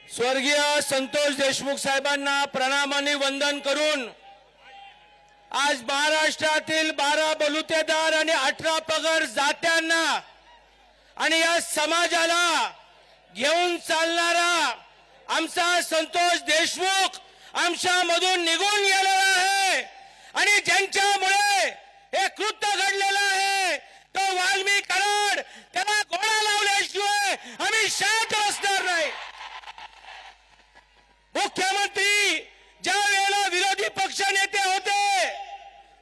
स्वर्गीय संतोष देशमुख साहेबांना प्रणामाने वंदन करून आज महाराष्ट्रातील 12 बलुतेदार आणि 18 पगड जात्यांना आणि या समाजाला घेऊन चालणारा आमचा संतोष देशमुख आमच्यामधून निघून गेलेला आहे आणि ज्यांच्यामुळे हे कृत्य घडलेलं आहे तो वाल्मी कराड त्याला घोडा लावल्याशिवाय आम्ही शांत बसणार नाही। मुख्यमंत्री ज्या वेळेला विरोधी पक्ष नेते होते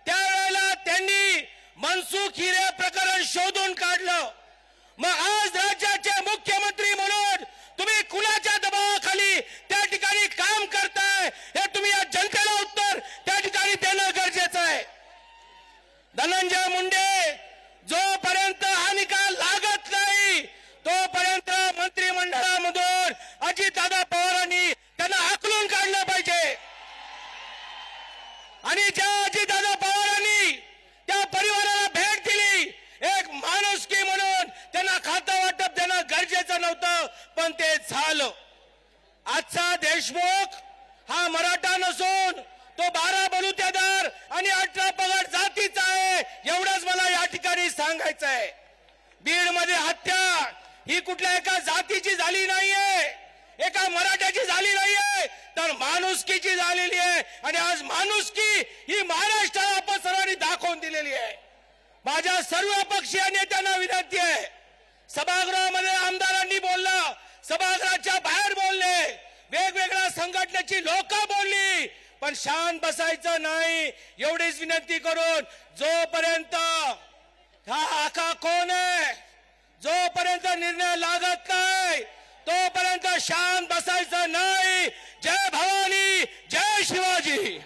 त्यावेळेला त्यांनी मनसुख हिरे प्रकरण शोधून काढलं। मग आज राज्याचे मुख्यमंत्री म्हणून तुम्ही कुणाच्या दबावाखाली त्या ठिकाणी काम करताय हे तुम्ही या जनतेला उत्तर त्या ठिकाणी देणं गरजेचं आहे। धनंजय मुंडे जोपर्यंत हा निकाल लागत नाही तोपर्यंत मंत्रिमंडळामधून अजितदादा पवारांनी त्यांना हाकलून काढलं पाहिजे आणि ज्या अजितदादा पवारांनी त्या परिवाराला भेट दिली एक माणुसकी म्हणून त्यांना खातं वाटप देणं गरजेचं नव्हतं पण ते झालं। आजचा देशमुख हा मराठा नसून तो 12 बलुतेदार आणि 18 पगड जातीचा आहे एवढंच मला या ठिकाणी सांगायचं आहे। बीड मध्ये हत्या ही कुठल्या एका जातीची झाली नाहीये एका मराठ्याची झाली नाहीये तर माणुसकीची झालेली आहे आणि आज माणुसकी ही महाराष्ट्राला आपण सर्वांनी दाखवून दिलेली आहे। माझ्या सर्व पक्षीय नेत्यांना विनंती आहे सभागृहामध्ये आमदारांनी बोललं सभागृहाच्या बाहेर बोलले वेगवेगळ्या संघटनेची लोक बोलली पण शांत बसायचं नाही एवढीच विनंती करून जोपर्यंत हा आका कोण आहे जोपर्यंत निर्णय लागत नाही तोपर्यंत शांत बसायचं नाही। जय भवानी जय शिवाजी।